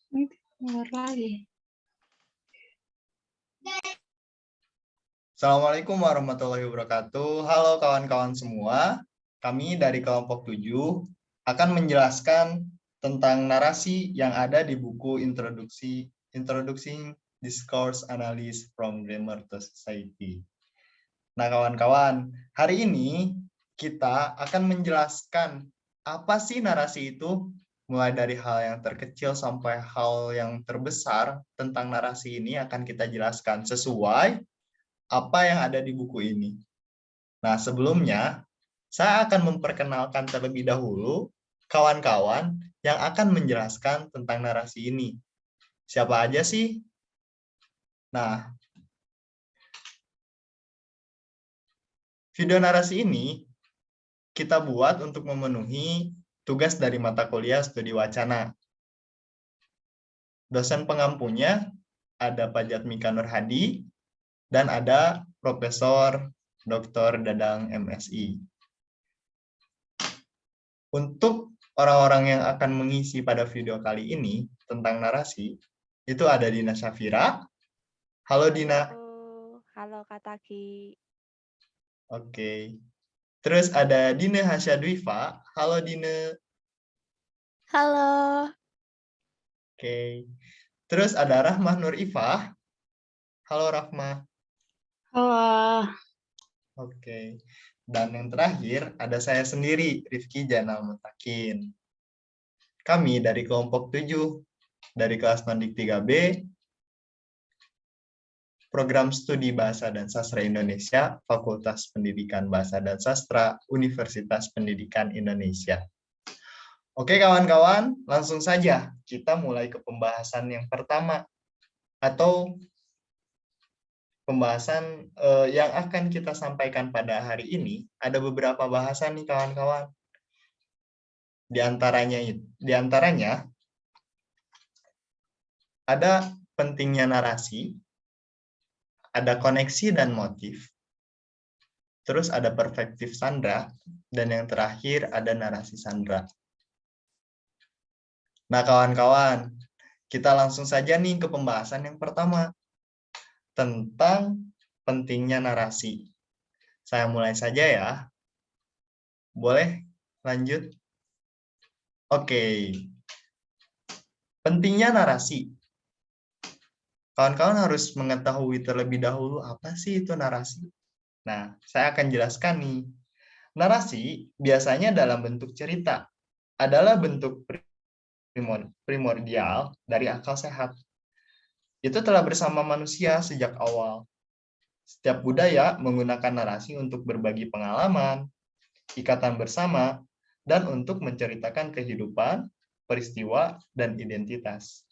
Ini keluar lagi. Assalamualaikum warahmatullahi wabarakatuh. Halo kawan-kawan semua. Kami dari kelompok 7 akan menjelaskan tentang narasi yang ada di buku Introducing Discourse Analysis from Grammar to Society. Nah, kawan-kawan, hari ini kita akan menjelaskan apa sih narasi itu, mulai dari hal yang terkecil sampai hal yang terbesar tentang narasi ini akan kita jelaskan sesuai apa yang ada di buku ini. Nah, sebelumnya saya akan memperkenalkan terlebih dahulu kawan-kawan yang akan menjelaskan tentang narasi ini. Siapa aja sih? Nah, video narasi ini kita buat untuk memenuhi tugas dari mata kuliah studi wacana. Dosen pengampunya ada Pak Jatmika Nur Hadi dan ada Profesor Dr. Dadang MSI. Untuk orang-orang yang akan mengisi pada video kali ini tentang narasi, itu ada Dina Syafira. Halo Dina. Halo Kak Taki. Oke. Terus ada Dina Hasyadwifa. Halo Dina. Halo. Oke. Terus ada Rahmah Nur Ifah. Halo Rahmah. Halo. Oke. Dan yang terakhir ada saya sendiri, Rifki Janal Mutakin. Kami dari kelompok 7 dari kelas Nondik 3B, Program Studi Bahasa dan Sastra Indonesia, Fakultas Pendidikan Bahasa dan Sastra, Universitas Pendidikan Indonesia. Oke kawan-kawan, langsung saja kita mulai ke pembahasan yang pertama, atau pembahasan yang akan kita sampaikan pada hari ini. Ada beberapa bahasan nih kawan-kawan. Di antaranya ada pentingnya narasi, ada koneksi dan motif, terus ada perspektif Sandra, dan yang terakhir ada narasi Sandra. Nah kawan-kawan, kita langsung saja nih ke pembahasan yang pertama, tentang pentingnya narasi. Saya mulai saja ya. Boleh lanjut? Oke. Pentingnya narasi. Kawan-kawan harus mengetahui terlebih dahulu apa sih itu narasi. Nah, saya akan jelaskan nih. Narasi biasanya dalam bentuk cerita, adalah bentuk primordial dari akal sehat. Itu telah bersama manusia sejak awal. Setiap budaya menggunakan narasi untuk berbagi pengalaman, ikatan bersama, dan untuk menceritakan kehidupan, peristiwa, dan identitas.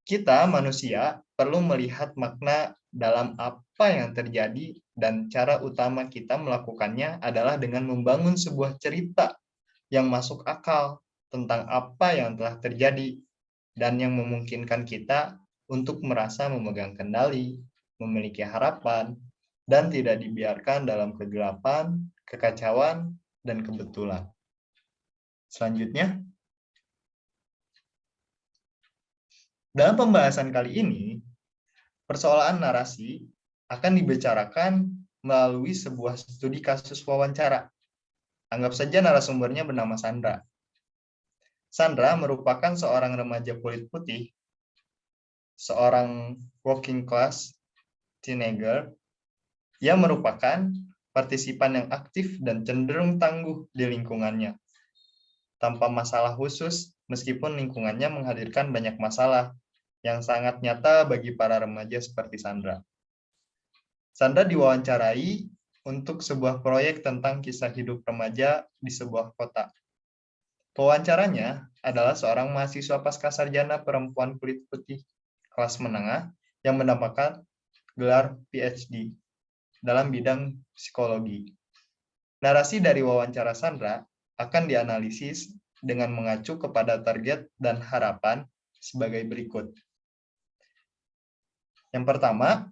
Kita manusia perlu melihat makna dalam apa yang terjadi, dan cara utama kita melakukannya adalah dengan membangun sebuah cerita yang masuk akal tentang apa yang telah terjadi dan yang memungkinkan kita untuk merasa memegang kendali, memiliki harapan, dan tidak dibiarkan dalam kegelapan, kekacauan, dan kebetulan. Selanjutnya, dalam pembahasan kali ini, persoalan narasi akan dibicarakan melalui sebuah studi kasus wawancara. Anggap saja narasumbernya bernama Sandra. Sandra merupakan seorang remaja kulit putih, seorang working class teenager, yang merupakan partisipan yang aktif dan cenderung tangguh di lingkungannya, tanpa masalah khusus meskipun lingkungannya menghadirkan banyak masalah yang sangat nyata bagi para remaja seperti Sandra. Sandra diwawancarai untuk sebuah proyek tentang kisah hidup remaja di sebuah kota. Pewawancaranya adalah seorang mahasiswa pascasarjana perempuan kulit putih kelas menengah yang mendapatkan gelar PhD dalam bidang psikologi. Narasi dari wawancara Sandra akan dianalisis dengan mengacu kepada target dan harapan sebagai berikut. Yang pertama,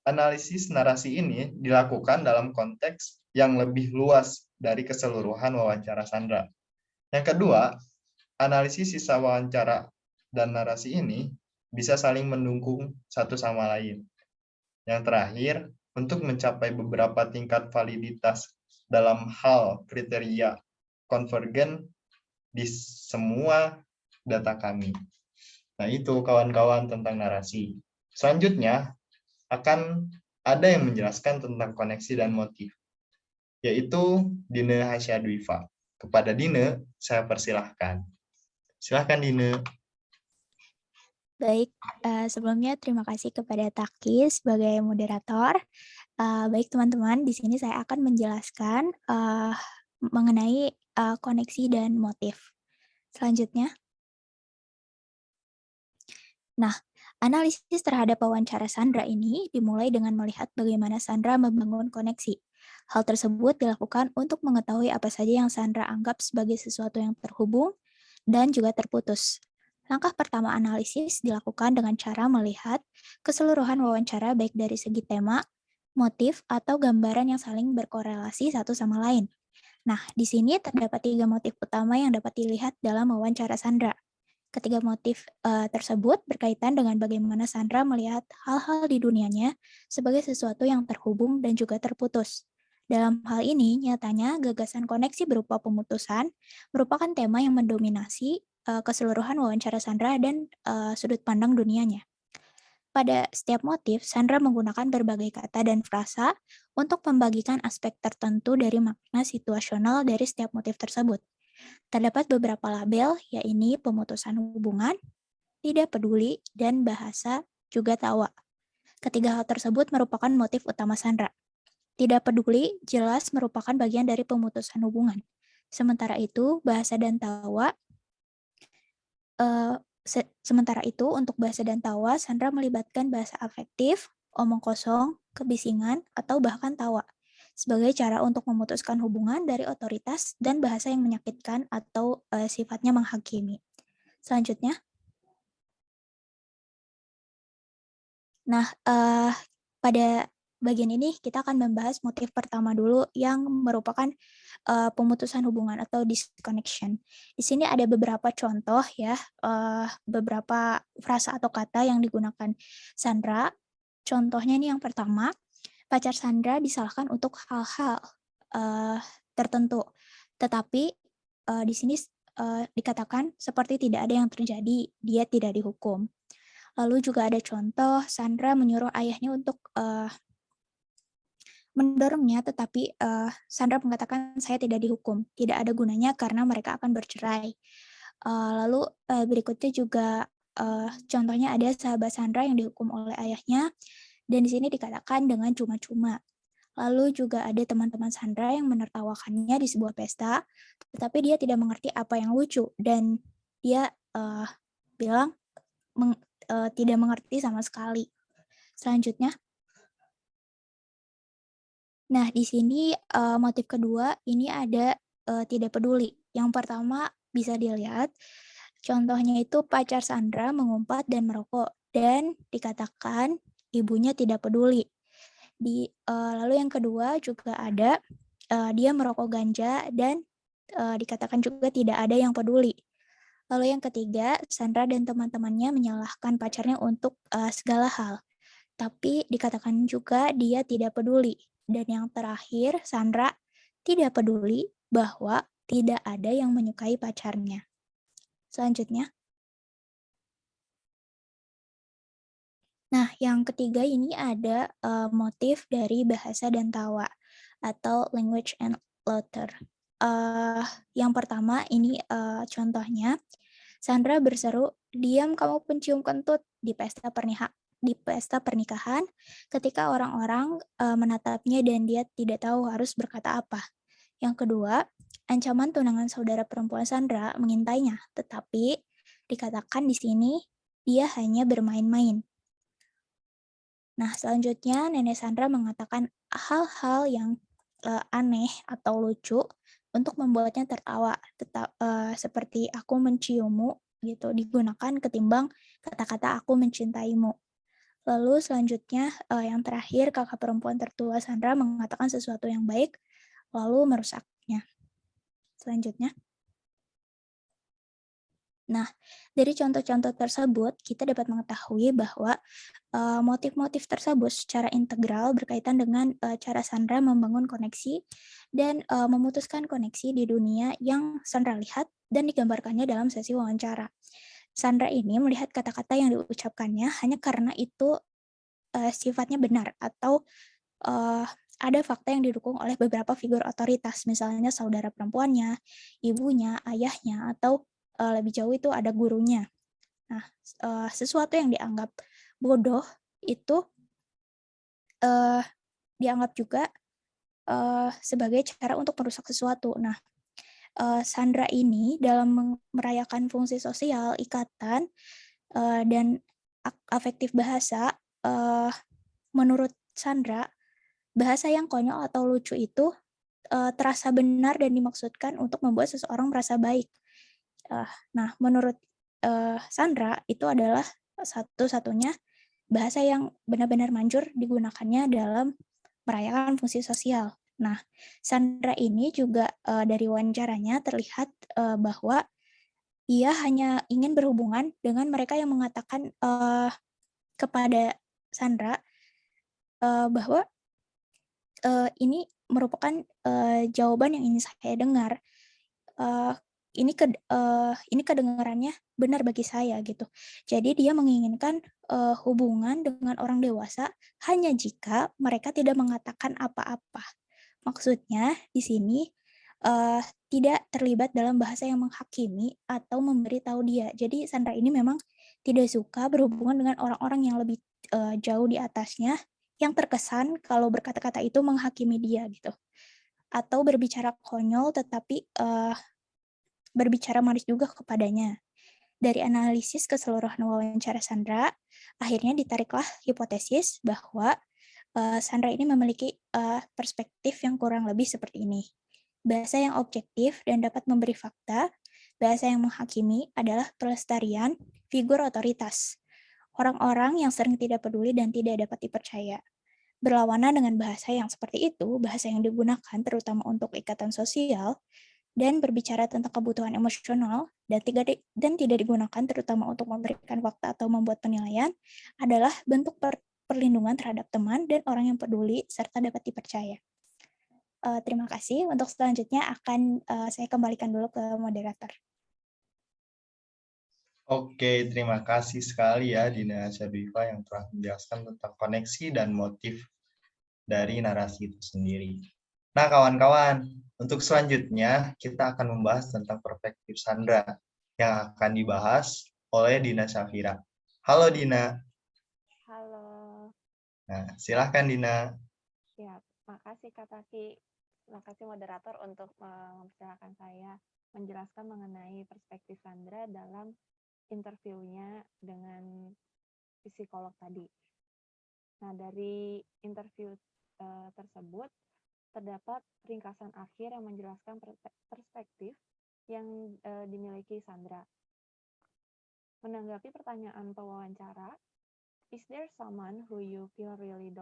analisis narasi ini dilakukan dalam konteks yang lebih luas dari keseluruhan wawancara Sandra. Yang kedua, analisis sisa wawancara dan narasi ini bisa saling mendukung satu sama lain. Yang terakhir, untuk mencapai beberapa tingkat validitas dalam hal kriteria konvergen di semua data kami. Nah, itu kawan-kawan tentang narasi. Selanjutnya, akan ada yang menjelaskan tentang koneksi dan motif, yaitu Dine Hasyadwifa. Kepada Dine, saya persilahkan. Silahkan, Dine. Baik, sebelumnya terima kasih kepada Taki sebagai moderator. Baik teman-teman, di sini saya akan menjelaskan mengenai koneksi dan motif. Selanjutnya. Nah, analisis terhadap wawancara Sandra ini dimulai dengan melihat bagaimana Sandra membangun koneksi. Hal tersebut dilakukan untuk mengetahui apa saja yang Sandra anggap sebagai sesuatu yang terhubung dan juga terputus. Langkah pertama analisis dilakukan dengan cara melihat keseluruhan wawancara baik dari segi tema, motif, atau gambaran yang saling berkorelasi satu sama lain. Nah, di sini terdapat 3 motif utama yang dapat dilihat dalam wawancara Sandra. Ketiga motif tersebut berkaitan dengan bagaimana Sandra melihat hal-hal di dunianya sebagai sesuatu yang terhubung dan juga terputus. Dalam hal ini, nyatanya gagasan koneksi berupa pemutusan merupakan tema yang mendominasi keseluruhan wawancara Sandra dan sudut pandang dunianya. Pada setiap motif, Sandra menggunakan berbagai kata dan frasa untuk membagikan aspek tertentu dari makna situasional dari setiap motif tersebut. Terdapat beberapa label, yaitu pemutusan hubungan, tidak peduli, dan bahasa juga tawa. Ketiga hal tersebut merupakan motif utama Sandra. Tidak peduli jelas merupakan bagian dari pemutusan hubungan. Sementara itu, bahasa dan tawa untuk bahasa dan tawa, Sandra melibatkan bahasa afektif, omong kosong, kebisingan, atau bahkan tawa sebagai cara untuk memutuskan hubungan dari otoritas dan bahasa yang menyakitkan atau sifatnya menghakimi. Selanjutnya. Nah, pada bagian ini kita akan membahas motif pertama dulu yang merupakan pemutusan hubungan atau disconnection. Di sini ada beberapa contoh ya, beberapa frasa atau kata yang digunakan Sandra. Contohnya ini yang pertama, pacar Sandra disalahkan untuk hal-hal tertentu, tetapi di sini dikatakan seperti tidak ada yang terjadi, dia tidak dihukum. Lalu juga ada contoh Sandra menyuruh ayahnya untuk mendorongnya, tetapi Sandra mengatakan saya tidak dihukum, tidak ada gunanya karena mereka akan bercerai. Lalu berikutnya juga contohnya ada sahabat Sandra yang dihukum oleh ayahnya, dan di sini dikatakan dengan cuma-cuma. Lalu juga ada teman-teman Sandra yang menertawakannya di sebuah pesta, tetapi dia tidak mengerti apa yang lucu, dan dia bilang tidak mengerti sama sekali. Selanjutnya. Nah, di sini motif kedua ini ada tidak peduli. Yang pertama bisa dilihat, contohnya itu pacar Sandra mengumpat dan merokok, dan dikatakan ibunya tidak peduli. Lalu yang kedua juga ada dia merokok ganja dan dikatakan juga tidak ada yang peduli. Lalu yang ketiga, Sandra dan teman-temannya menyalahkan pacarnya untuk segala hal, tapi dikatakan juga dia tidak peduli. Dan yang terakhir, Sandra tidak peduli bahwa tidak ada yang menyukai pacarnya. Selanjutnya. Nah, yang ketiga ini ada motif dari bahasa dan tawa atau language and laughter. Yang pertama ini contohnya, Sandra berseru, "Diam kamu pencium kentut" di pesta pernikahan ketika orang-orang menatapnya dan dia tidak tahu harus berkata apa. Yang kedua, ancaman tunangan saudara perempuan Sandra mengintainya, tetapi dikatakan di sini dia hanya bermain-main. Nah, selanjutnya Nenek Sandra mengatakan hal-hal yang aneh atau lucu untuk membuatnya tertawa, seperti aku menciummu gitu digunakan ketimbang kata-kata aku mencintaimu. Lalu selanjutnya yang terakhir kakak perempuan tertua Sandra mengatakan sesuatu yang baik lalu merusaknya. Selanjutnya. Nah, dari contoh-contoh tersebut, kita dapat mengetahui bahwa motif-motif tersebut secara integral berkaitan dengan cara Sandra membangun koneksi dan memutuskan koneksi di dunia yang Sandra lihat dan digambarkannya dalam sesi wawancara. Sandra ini melihat kata-kata yang diucapkannya hanya karena itu sifatnya benar atau ada fakta yang didukung oleh beberapa figur otoritas, misalnya saudara perempuannya, ibunya, ayahnya, atau lebih jauh itu ada gurunya. Nah, sesuatu yang dianggap bodoh itu dianggap juga sebagai cara untuk merusak sesuatu. Nah, Sandra ini dalam merayakan fungsi sosial, ikatan, dan afektif bahasa, menurut Sandra, bahasa yang konyol atau lucu itu terasa benar dan dimaksudkan untuk membuat seseorang merasa baik. Nah, menurut Sandra, itu adalah satu-satunya bahasa yang benar-benar manjur digunakannya dalam merayakan fungsi sosial. Nah, Sandra ini juga dari wawancaranya terlihat bahwa ia hanya ingin berhubungan dengan mereka yang mengatakan kepada Sandra bahwa ini merupakan jawaban yang ingin saya dengar. Ini kedengarannya benar bagi saya gitu. Jadi dia menginginkan hubungan dengan orang dewasa hanya jika mereka tidak mengatakan apa-apa. Maksudnya di sini tidak terlibat dalam bahasa yang menghakimi atau memberitahu dia. Jadi Sandra ini memang tidak suka berhubungan dengan orang-orang yang lebih jauh di atasnya, yang terkesan kalau berkata-kata itu menghakimi dia gitu. Atau berbicara konyol tetapi berbicara manis juga kepadanya. Dari analisis keseluruhan wawancara Sandra, akhirnya ditariklah hipotesis bahwa Sandra ini memiliki perspektif yang kurang lebih seperti ini. Bahasa yang objektif dan dapat memberi fakta, bahasa yang menghakimi adalah pelestarian figur otoritas. Orang-orang yang sering tidak peduli dan tidak dapat dipercaya. Berlawanan dengan bahasa yang seperti itu, bahasa yang digunakan terutama untuk ikatan sosial, dan berbicara tentang kebutuhan emosional dan tidak digunakan terutama untuk memberikan fakta atau membuat penilaian adalah bentuk perlindungan terhadap teman dan orang yang peduli serta dapat dipercaya. Terima kasih. Untuk selanjutnya akan saya kembalikan dulu ke moderator. Oke, terima kasih sekali ya Dina Syabifa yang telah menjelaskan tentang koneksi dan motif dari narasi itu sendiri. Nah, kawan-kawan, untuk selanjutnya kita akan membahas tentang perspektif Sandra yang akan dibahas oleh Dina Syafira. Halo Dina. Halo. Nah, silahkan Dina. Ya, makasih Kak Taki. Makasih moderator untuk mempersilahkan saya menjelaskan mengenai perspektif Sandra dalam interviewnya dengan psikolog tadi. Nah, dari interview tersebut terdapat ringkasan akhir yang menjelaskan perspektif yang dimiliki Sandra. Menanggapi pertanyaan pewawancara, is there someone who you feel really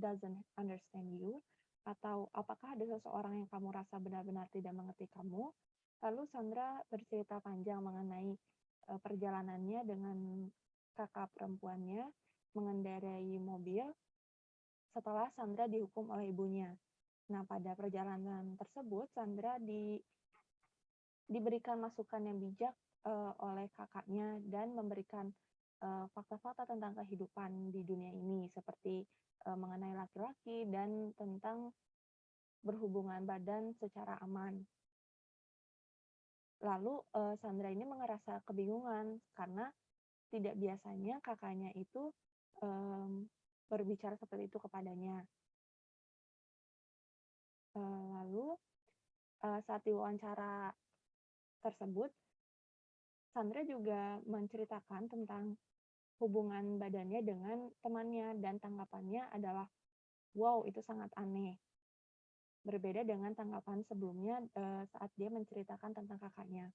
doesn't understand you? Atau apakah ada seseorang yang kamu rasa benar-benar tidak mengerti kamu? Lalu Sandra bercerita panjang mengenai perjalanannya dengan kakak perempuannya mengendarai mobil setelah Sandra dihukum oleh ibunya. Nah, pada perjalanan tersebut, Sandra diberikan masukan yang bijak oleh kakaknya dan memberikan fakta-fakta tentang kehidupan di dunia ini, seperti mengenai laki-laki dan tentang berhubungan badan secara aman. Lalu Sandra ini merasa kebingungan karena tidak biasanya kakaknya itu berbicara seperti itu kepadanya. Lalu saat diwawancara tersebut, Sandra juga menceritakan tentang hubungan badannya dengan temannya dan tanggapannya adalah, wow, itu sangat aneh. Berbeda dengan tanggapan sebelumnya saat dia menceritakan tentang kakaknya.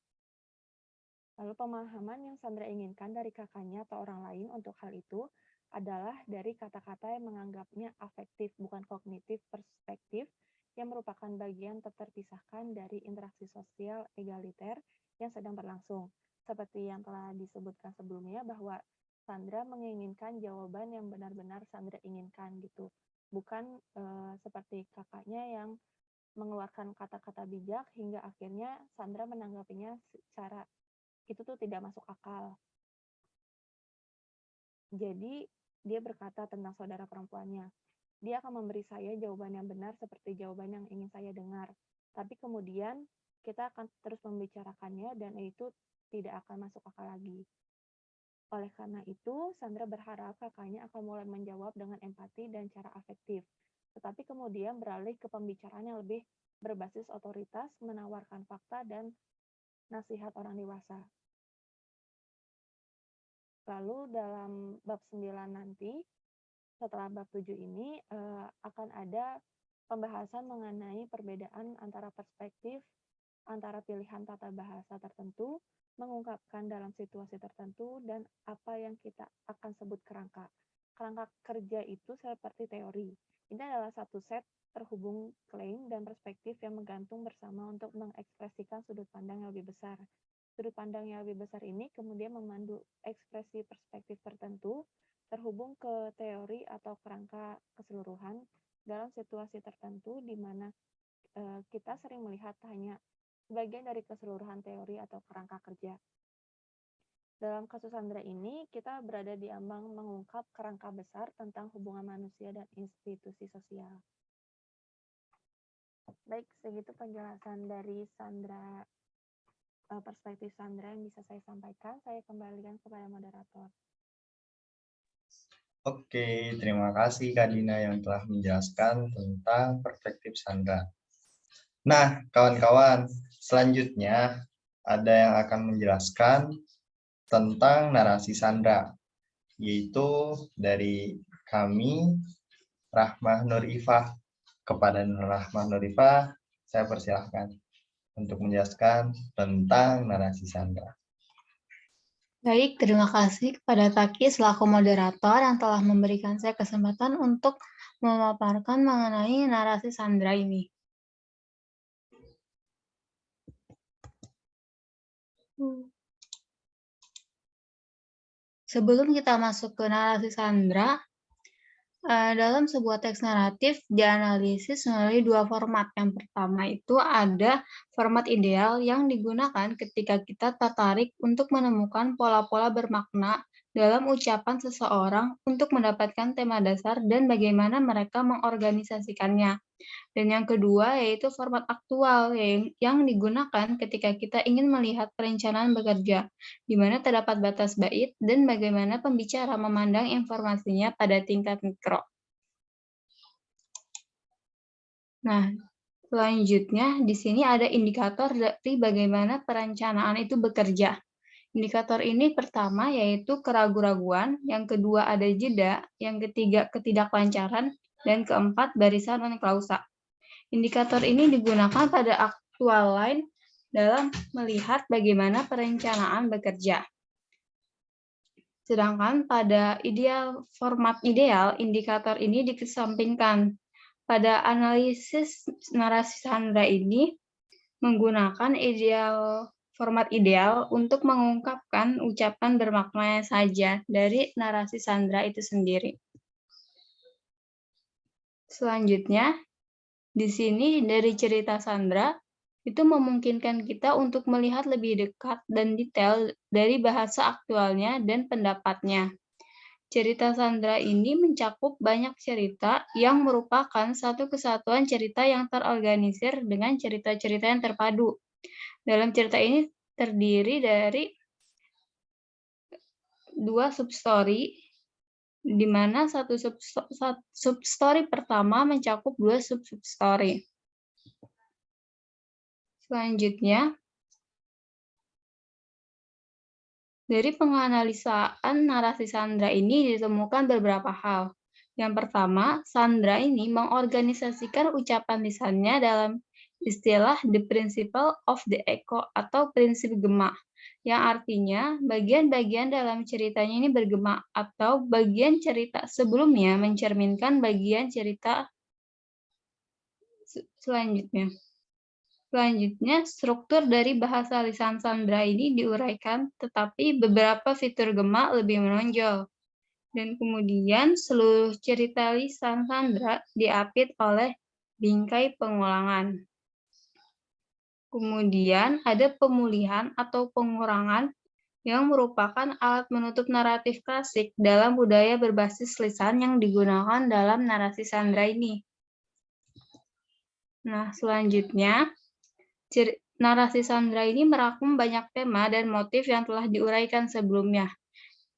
Lalu pemahaman yang Sandra inginkan dari kakaknya atau orang lain untuk hal itu adalah dari kata-kata yang menganggapnya afektif, bukan kognitif perspektif, yang merupakan bagian tak terpisahkan dari interaksi sosial egaliter yang sedang berlangsung. seperti yang telah disebutkan sebelumnya bahwa Sandra menginginkan jawaban yang benar-benar Sandra inginkan gitu. Bukan seperti kakaknya yang mengeluarkan kata-kata bijak hingga akhirnya Sandra menanggapinya secara itu tuh tidak masuk akal. Jadi dia berkata tentang saudara perempuannya, dia akan memberi saya jawaban yang benar seperti jawaban yang ingin saya dengar. Tapi kemudian kita akan terus membicarakannya dan itu tidak akan masuk akal lagi. Oleh karena itu, Sandra berharap kakaknya akan mulai menjawab dengan empati dan cara afektif. Tetapi kemudian beralih ke pembicaraan yang lebih berbasis otoritas, menawarkan fakta dan nasihat orang dewasa. Lalu dalam bab 9 nanti, setelah bab 7 ini, akan ada pembahasan mengenai perbedaan antara perspektif, antara pilihan tata bahasa tertentu, mengungkapkan dalam situasi tertentu, dan apa yang kita akan sebut kerangka. Kerangka kerja itu seperti teori. Ini adalah satu set terhubung klaim dan perspektif yang menggantung bersama untuk mengekspresikan sudut pandang yang lebih besar. Sudut pandang yang lebih besar ini kemudian memandu ekspresi perspektif tertentu terhubung ke teori atau kerangka keseluruhan dalam situasi tertentu di mana kita sering melihat hanya sebagian dari keseluruhan teori atau kerangka kerja. Dalam kasus Sandra ini, kita berada di ambang mengungkap kerangka besar tentang hubungan manusia dan institusi sosial. Baik, segitu penjelasan dari Sandra, perspektif Sandra yang bisa saya sampaikan. Saya kembalikan kepada moderator. Oke, terima kasih Kak Dina yang telah menjelaskan tentang perspektif Sandra. Nah, kawan-kawan, selanjutnya ada yang akan menjelaskan tentang narasi Sandra, yaitu dari kami, Rahmah Nurifah. Kepada Rahmah Nurifah, saya persilahkan untuk menjelaskan tentang narasi Sandra. Baik, terima kasih kepada Taki selaku moderator yang telah memberikan saya kesempatan untuk memaparkan mengenai narasi Sandra ini. Sebelum kita masuk ke narasi Sandra, dalam sebuah teks naratif dianalisis melalui dua format. Yang pertama itu ada format ideal yang digunakan ketika kita tertarik untuk menemukan pola-pola bermakna dalam ucapan seseorang untuk mendapatkan tema dasar dan bagaimana mereka mengorganisasikannya. Dan yang kedua yaitu format aktual yang digunakan ketika kita ingin melihat perencanaan bekerja, di mana terdapat batas bait dan bagaimana pembicara memandang informasinya pada tingkat mikro. Nah, selanjutnya di sini ada indikator dari bagaimana perencanaan itu bekerja. Indikator ini pertama yaitu keraguan-raguan, yang kedua ada jeda, yang ketiga ketidaklancaran, dan keempat barisan non klausa. Indikator ini digunakan pada aktual line dalam melihat bagaimana perencanaan bekerja. Sedangkan pada format ideal, indikator ini dikesampingkan. Pada analisis narasi Sandra ini menggunakan format ideal untuk mengungkapkan ucapan bermakna saja dari narasi Sandra itu sendiri. Selanjutnya, di sini dari cerita Sandra, itu memungkinkan kita untuk melihat lebih dekat dan detail dari bahasa aktualnya dan pendapatnya. Cerita Sandra ini mencakup banyak cerita yang merupakan satu kesatuan cerita yang terorganisir dengan cerita-cerita yang terpadu. Dalam cerita ini terdiri dari dua substory, di mana satu substory pertama mencakup dua substory. Selanjutnya, dari penganalisaan narasi Sandra ini ditemukan beberapa hal. Yang pertama, Sandra ini mengorganisasikan ucapan lisannya dalam istilah the principle of the echo atau prinsip gema, yang artinya bagian-bagian dalam ceritanya ini bergema atau bagian cerita sebelumnya mencerminkan bagian cerita selanjutnya. Selanjutnya, struktur dari bahasa lisan Sandra ini diuraikan, tetapi beberapa fitur gema lebih menonjol. Dan kemudian seluruh cerita lisan Sandra diapit oleh bingkai pengulangan. Kemudian ada pemulihan atau pengurangan yang merupakan alat menutup naratif klasik dalam budaya berbasis lisan yang digunakan dalam narasi Sandra ini. Nah, selanjutnya, narasi Sandra ini merangkum banyak tema dan motif yang telah diuraikan sebelumnya.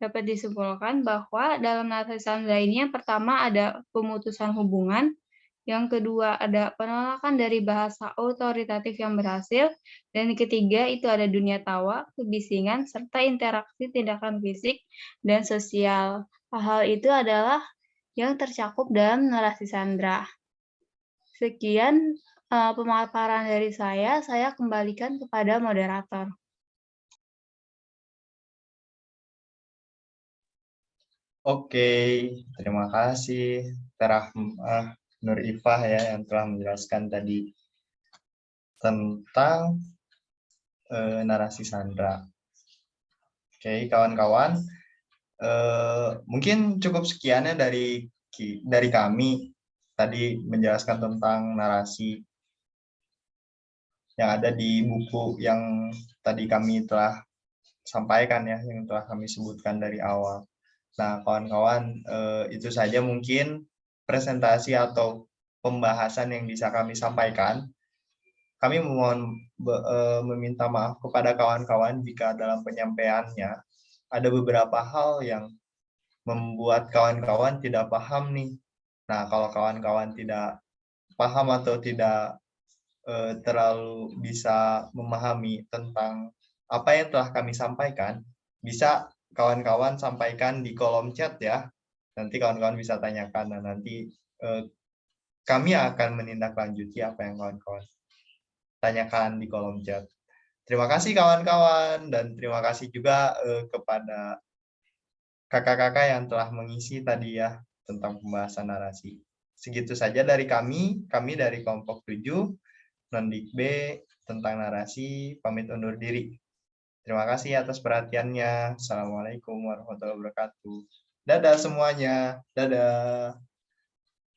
Dapat disimpulkan bahwa dalam narasi Sandra ini yang pertama ada pemutusan hubungan, yang kedua ada penolakan dari bahasa otoritatif yang berhasil, dan ketiga itu ada dunia tawa, kebisingan, serta interaksi tindakan fisik dan sosial. Hal itu adalah yang tercakup dalam narasi Sandra. Sekian pemaparan dari saya kembalikan kepada moderator. Oke, terima kasih Terahmah Nur Ifah ya yang telah menjelaskan tadi tentang narasi Sandra. Oke, kawan-kawan, mungkin cukup sekiannya dari kami tadi menjelaskan tentang narasi yang ada di buku yang tadi kami telah sampaikan ya, yang telah kami sebutkan dari awal. Nah, kawan-kawan, itu saja mungkin presentasi atau pembahasan yang bisa kami sampaikan. Kami mohon meminta maaf kepada kawan-kawan jika dalam penyampaiannya ada beberapa hal yang membuat kawan-kawan tidak paham nih. Nah, kalau kawan-kawan tidak paham atau tidak terlalu bisa memahami tentang apa yang telah kami sampaikan, bisa kawan-kawan sampaikan di kolom chat ya. Nanti kawan-kawan bisa tanyakan, dan nanti kami akan menindaklanjuti apa yang kawan-kawan tanyakan di kolom chat. Terima kasih kawan-kawan, dan terima kasih juga kepada kakak-kakak yang telah mengisi tadi ya tentang pembahasan narasi. Segitu saja dari kami dari kelompok 7 Nondik B tentang narasi, pamit undur diri. Terima kasih atas perhatiannya. Assalamualaikum warahmatullahi wabarakatuh. Dadah semuanya. Dadah.